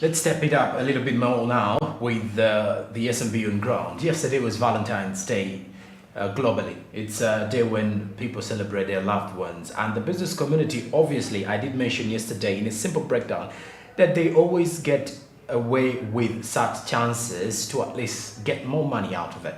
Let's step it up a little bit more now with the SMB on ground. Yesterday was Valentine's Day globally. It's a day when people celebrate their loved ones. And the business community, obviously, I did mention yesterday in a simple breakdown that they always get away with such chances to at least get more money out of it.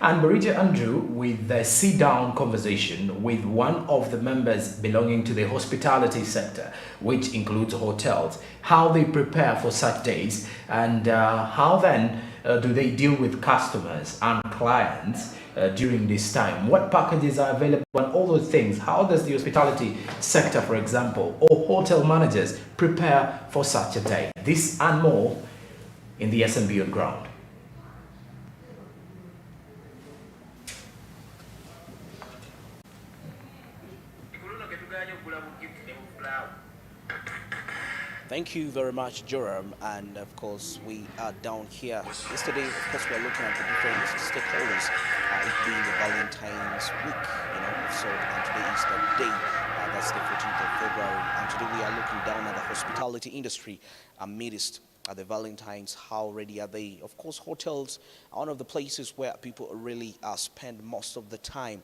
And Marita Andrew with a sit down conversation with one of the members belonging to the hospitality sector, which includes hotels, how they prepare for such days, and how then do they deal with customers and clients during this time? What packages are available and all those things? How does the hospitality sector, for example, or hotel managers prepare for such a day? This and more in the SMB on ground. Thank you very much, Joram. And of course, we are down here. Yesterday, of course, we are looking at the different stakeholders, it being the Valentine's week, so and today is the day, that's the 14th of February. And today we are looking down at the hospitality industry amidst the Valentine's. How ready are they? Of course, hotels are one of the places where people really spend most of the time,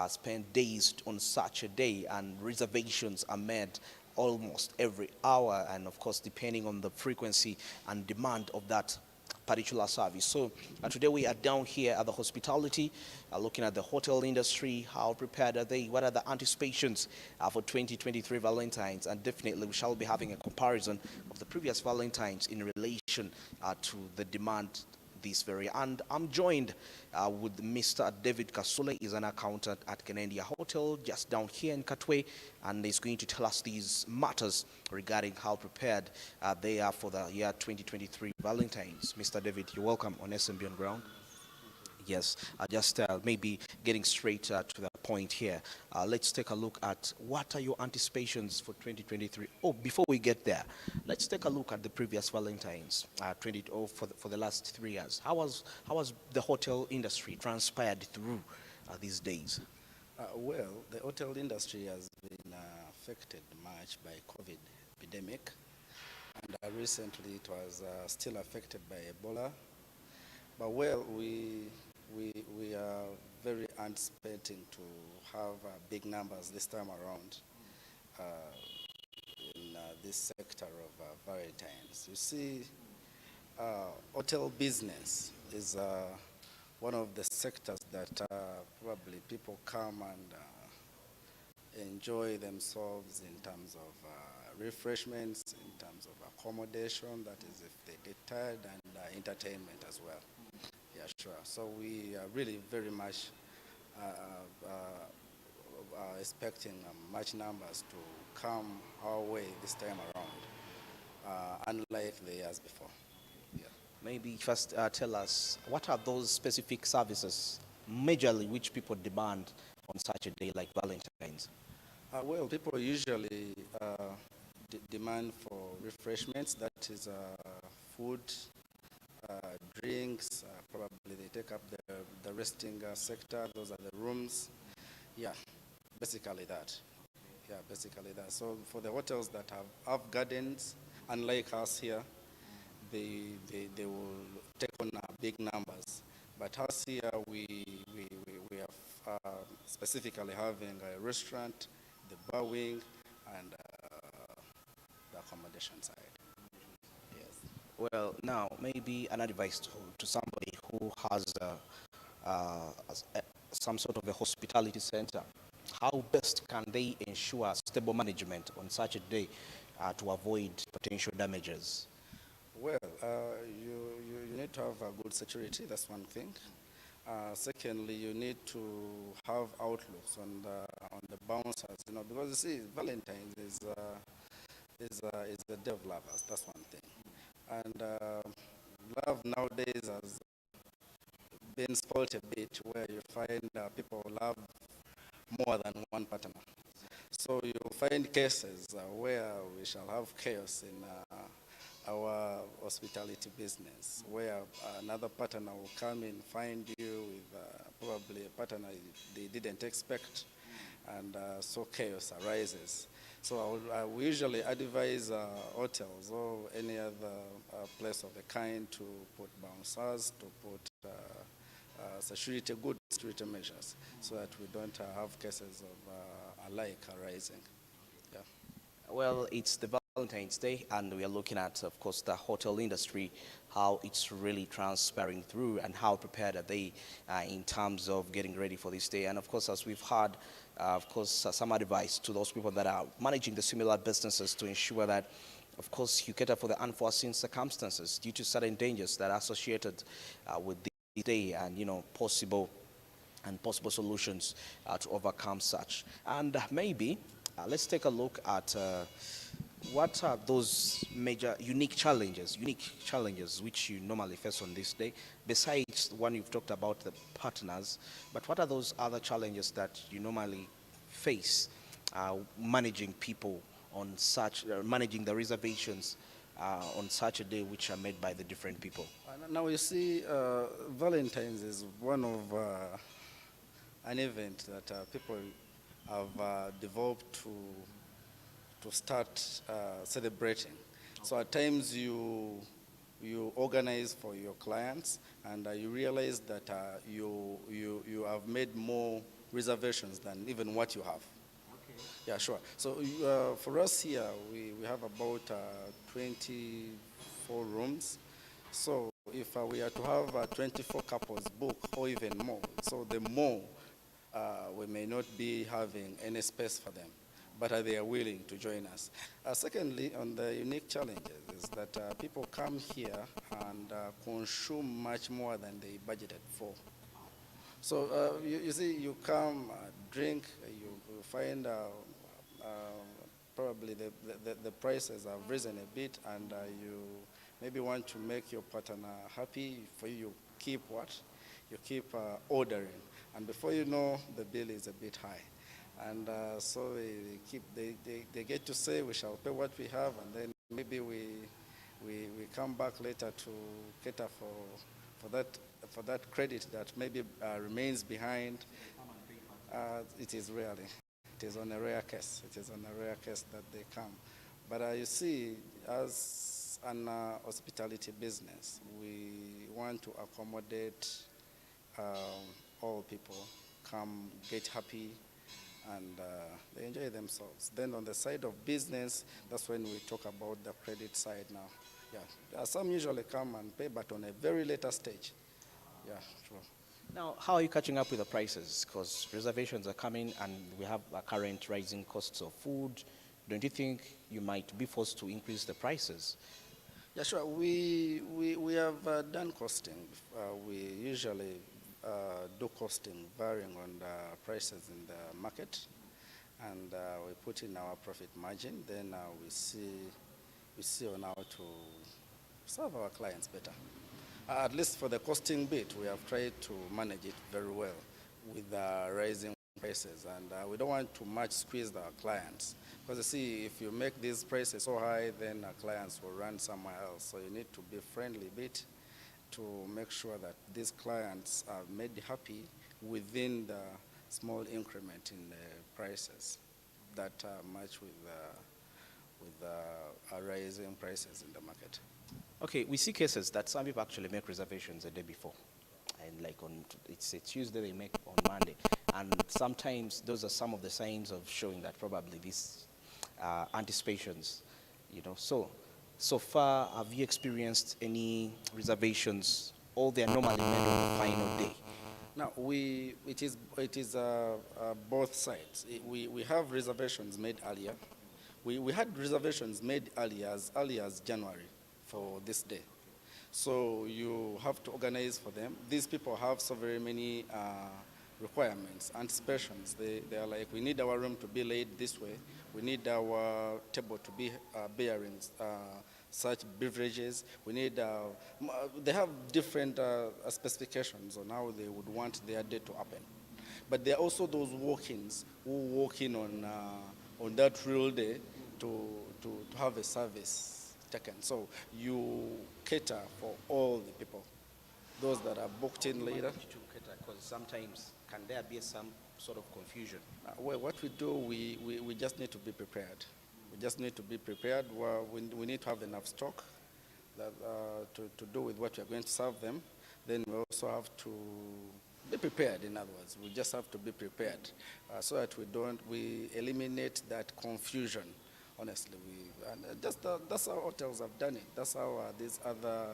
spend days on such a day, and reservations are made almost every hour, and of course depending on the frequency and demand of that particular service. So today we are down here at the hospitality, looking at the hotel industry. How prepared are they? What are the anticipations for 2023 Valentine's? And definitely we shall be having a comparison of the previous Valentine's in relation to the demand this very. And I'm joined with Mr. David Kasule. He's an accountant at Canadian Hotel just down here in Katwe, and he's going to tell us these matters regarding how prepared they are for the year 2023 Valentine's. Mr. David, you're welcome on SMB on Ground. Yes, just maybe getting straight to the point here. Let's take a look at what are your anticipations for 2023. Oh, before we get there, let's take a look at the previous Valentine's for the last 3 years. How was the hotel industry transpired through these days? Well, the hotel industry has been affected much by COVID epidemic, and recently it was still affected by Ebola. But well, we are very anticipating to have big numbers this time around in this sector of Valentine's. You see, hotel business is one of the sectors that probably people come and enjoy themselves in terms of refreshments, in terms of accommodation, that is if they get tired, and entertainment as well. Yeah, sure. So we are really very much expecting much numbers to come our way this time around, unlike the years before. Yeah. Maybe first tell us, what are those specific services, majorly, which people demand on such a day like Valentine's? Well, people usually demand for refreshments, that is food, drinks, probably they take up the resting sector, those are the rooms. Yeah, basically that. Yeah, basically that. So for the hotels that have gardens, unlike us here, they will take on big numbers. But us here, we are specifically having a restaurant, the bar wing, and the accommodation side. Well, now maybe an advice to somebody who has some sort of a hospitality center. How best can they ensure stable management on such a day to avoid potential damages? Well, you need to have a good security. That's one thing. Secondly, you need to have outlooks on the bouncers. Because you see, Valentine's is the day of lovers. That's one thing. And love nowadays has been spoiled a bit, where you find people love more than one partner. So you'll find cases where we shall have chaos in our hospitality business, where another partner will come and find you with probably a partner they didn't expect, and so chaos arises. So we usually advise hotels or any other place of the kind to put bouncers, to put good security measures, so that we don't have cases of alike arising. Yeah. Well, it's the Valentine's Day, and we are looking at, of course, the hotel industry, how it's really transpiring through, and how prepared are they in terms of getting ready for this day. And of course, as we've had, of course, some advice to those people that are managing the similar businesses to ensure that, of course, you cater for the unforeseen circumstances due to certain dangers that are associated with this day, and possible solutions to overcome such. And maybe let's take a look at what are those major unique challenges which you normally face on this day, besides the one you've talked about, the partners. But what are those other challenges that you normally face managing people on such, managing the reservations on such a day which are made by the different people? Now you see, Valentine's is one of an event that people have developed to start celebrating. So at times you organize for your clients, and you realize that you have made more reservations than even what you have. Okay. Yeah, sure. So for us here, we have about 24 rooms. So if we are to have 24 couples book or even more, so the more we may not be having any space for them, but they are willing to join us. Secondly, on the unique challenges is that people come here and consume much more than they budgeted for. So you see, you come, drink, you find probably the prices have risen a bit, and you maybe want to make your partner happy. For you keep what? You keep ordering, and before you know, the bill is a bit high. And so they get to say, we shall pay what we have, and then maybe we come back later to cater for that credit that maybe remains behind. It is rarely. It is on a rare case. It is on a rare case that they come. But you see, as an hospitality business, we want to accommodate all people, come, get happy, and they enjoy themselves. Then on the side of business, that's when we talk about the credit side now. Yeah, some usually come and pay, but on a very later stage. Yeah, sure. Now, how are you catching up with the prices? Because reservations are coming, and we have current rising costs of food. Don't you think you might be forced to increase the prices? Yeah, sure. We have done costing. We usually do costing varying on the prices in the market, and we put in our profit margin. Then we see on how to serve our clients better. At least for the costing bit, we have tried to manage it very well with rising prices, and we don't want to much squeeze our clients. Because you see, if you make these prices so high, then our clients will run somewhere else. So you need to be friendly a bit to make sure that these clients are made happy within the small increment in the prices that match with rising prices in the market. Okay, we see cases that some people actually make reservations the day before, and like it's a Tuesday, they make on Monday, and sometimes those are some of the signs of showing that probably these anticipations, So far, have you experienced any reservations, or they are normally made on the final day? Now, it is both sides. We have reservations made earlier. We had reservations made as early as January for this day. So you have to organize for them. These people have so very many requirements, anticipations. They are like, we need our room to be laid this way. We need our table to be bearing such beverages. We need, they have different specifications on how they would want their day to happen. But there are also those walk-ins who walk in on that real day to have a service taken. So you cater for all the people, those that are booked in later. Because sometimes can there be some sort of confusion? Well, what we do, we just need to be prepared. We just need to be prepared. Well, we need to have enough stock that, to do with what we are going to serve them. Then we also have to be prepared, in other words. We just have to be prepared so that we eliminate that confusion, honestly. That's how hotels have done it. That's how these other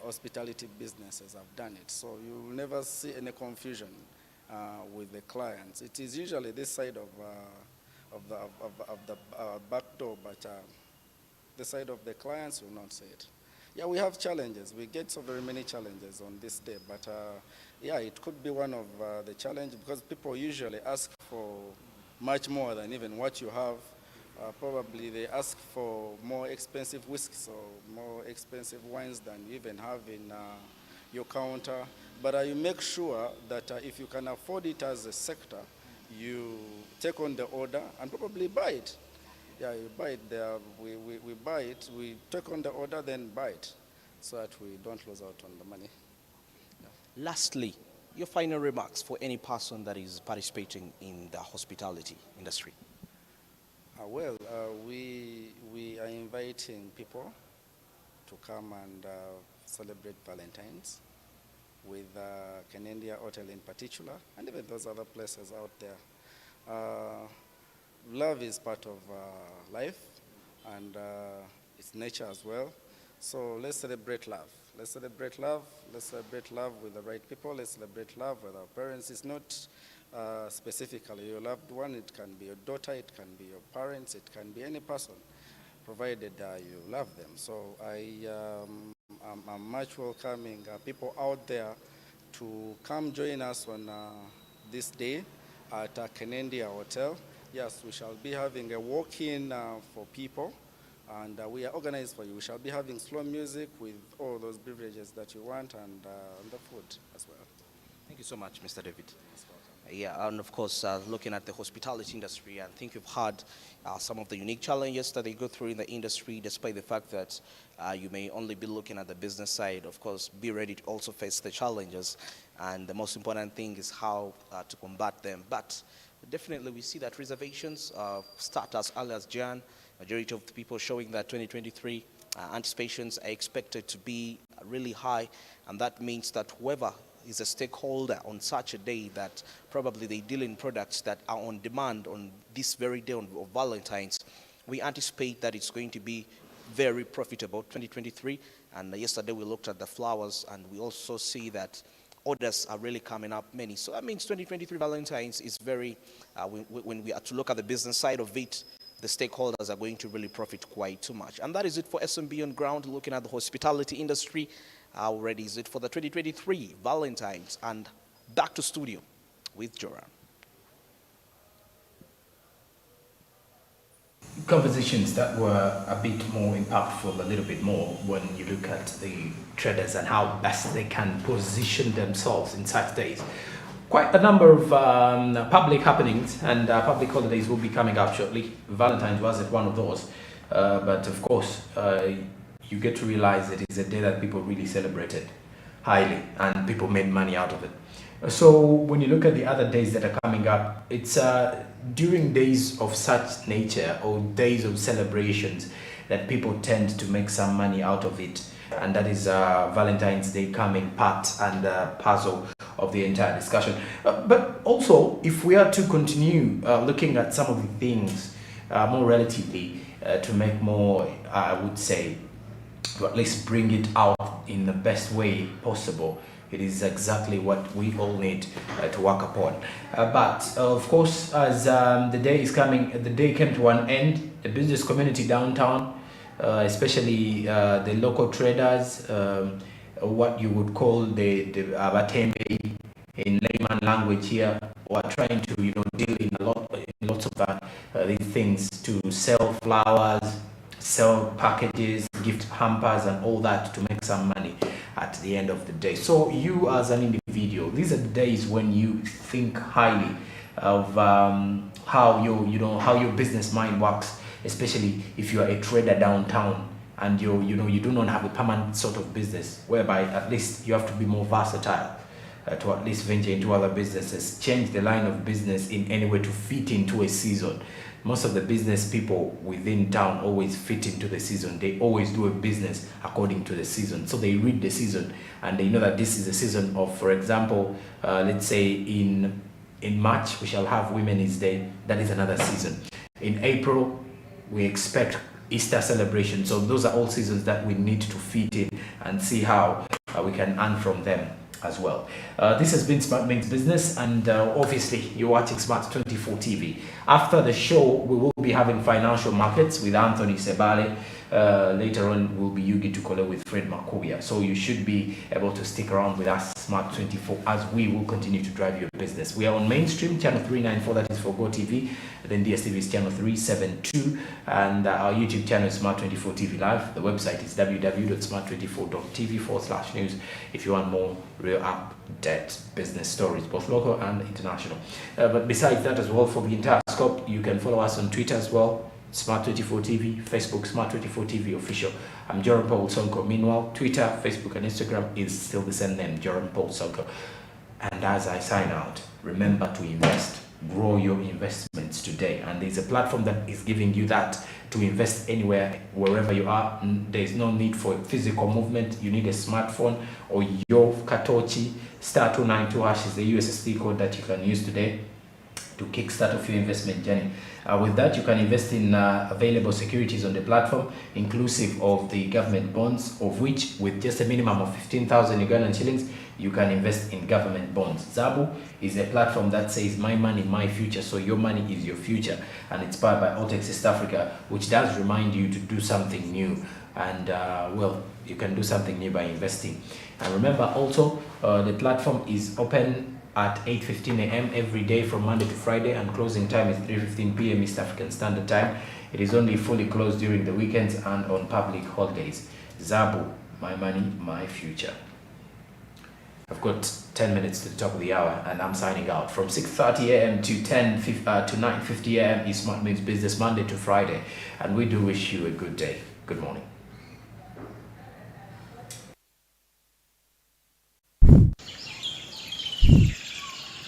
hospitality businesses have done it. So you will never see any confusion with the clients. It is usually this side of the back door, but the side of the clients will not see it. Yeah, we have challenges. We get so very many challenges on this day, but yeah, it could be one of the challenges because people usually ask for much more than even what you have. Probably they ask for more expensive whiskeys or more expensive wines than you even have in your counter. But you make sure that if you can afford it as a sector, you take on the order and probably buy it. Yeah, you buy it there. We buy it, we take on the order, then buy it so that we don't lose out on the money. Yeah. Lastly, your final remarks for any person that is participating in the hospitality industry. Well, we are inviting people to come and celebrate Valentine's with Canendia Hotel in particular, and even those other places out there. Love is part of life, and it's nature as well. So let's celebrate love. Let's celebrate love. Let's celebrate love with the right people. Let's celebrate love with our parents. It's not specifically your loved one. It can be your daughter. It can be your parents. It can be any person, provided you love them. So I'm much welcoming people out there to come join us on this day at Canendia Hotel. Yes, we shall be having a walk-in for people, and we are organized for you. We shall be having slow music with all those beverages that you want, and the food as well. Thank you so much, Mr. David. Yeah, and of course, looking at the hospitality industry, I think you've heard some of the unique challenges that they go through in the industry, despite the fact that you may only be looking at the business side. Of course, be ready to also face the challenges, and the most important thing is how to combat them. But definitely, we see that reservations start as early as Jan. Majority of the people showing that 2023 anticipations are expected to be really high, and that means that whoever is a stakeholder on such a day that probably they deal in products that are on demand on this very day of Valentine's, we anticipate that it's going to be very profitable 2023. And yesterday we looked at the flowers, and we also see that orders are really coming up many. So that means 2023 Valentine's is very, when we are to look at the business side of it, the stakeholders are going to really profit quite too much. And that is it for SMB on ground, looking at the hospitality industry. How ready is it for the 2023 Valentine's? And back to studio with Joran. Conversations that were a bit more impactful, a little bit more, when you look at the traders and how best they can position themselves in such days. Quite a number of public happenings and public holidays will be coming up shortly. Valentine's wasn't one of those, but of course, you get to realize it is a day that people really celebrated highly, and people made money out of it. So when you look at the other days that are coming up, it's during days of such nature or days of celebrations that people tend to make some money out of it, and that is Valentine's Day coming part and parcel of the entire discussion. But also, if we are to continue looking at some of the things more relatively to make more, I would say, to at least bring it out in the best way possible, it is exactly what we all need to work upon. But of course, as the day is coming, the day came to an end, the business community downtown, especially the local traders, what you would call the abatembe in layman language here, who are trying to deal in lots of these things, to sell flowers, sell packages, gift hampers, and all that to make some money at the end of the day. So you as an individual, these are the days when you think highly of how your business mind works, especially if you are a trader downtown and you do not have a permanent sort of business, whereby at least you have to be more versatile. to at least venture into other businesses, change the line of business in any way to fit into a season. Most of the business people within town always fit into the season. They always do a business according to the season. So they read the season and they know that this is a season of, for example, let's say in March, we shall have Women's Day. That is another season. In April, we expect Easter celebration. So those are all seasons that we need to fit in and see how we can earn from them as well. This has been Smart Means Business, and obviously you're watching Smart 24 TV. After the show, we will be having financial markets with Anthony Sebale. Later on will be Yugi Tukole with Fred Makuya. So you should be able to stick around with us, Smart 24, as we will continue to drive your business. We are on mainstream, channel 394, that is for GOTV. Then DSTV is channel 372. And our YouTube channel is Smart 24 TV Live. The website is www.smart24.tv/news if you want more real update business stories, both local and international. But besides that as well, for the entire scope, you can follow us on Twitter as well, Smart24 TV, Facebook, Smart24 TV Official. I'm Joram Paul Sonko. Meanwhile, Twitter, Facebook, and Instagram is still the same name, Joram Paul Sonko. And as I sign out, remember to invest. Grow your investments today. And there's a platform that is giving you that to invest anywhere, wherever you are. There's no need for physical movement. You need a smartphone or your Katochi. *292# is the USSD code that you can use today to kickstart off your investment journey. With that, you can invest in available securities on the platform, inclusive of the government bonds, of which, with just a minimum of 15,000 Ugandan shillings, you can invest in government bonds. Zabu is a platform that says my money, my future, so your money is your future, and it's powered by Altex East Africa, which does remind you to do something new. And well, you can do something new by investing. And remember also, the platform is open at 8:15 a.m. every day from Monday to Friday, and closing time is 3:15 p.m. East African Standard Time. It is only fully closed during the weekends and on public holidays. Zabu, my money, my future. I've got 10 minutes to the top of the hour, and I'm signing out. From 6:30 a.m. to 9:50 a.m. is Smart Means Business, Monday to Friday, and we do wish you a good day. Good morning.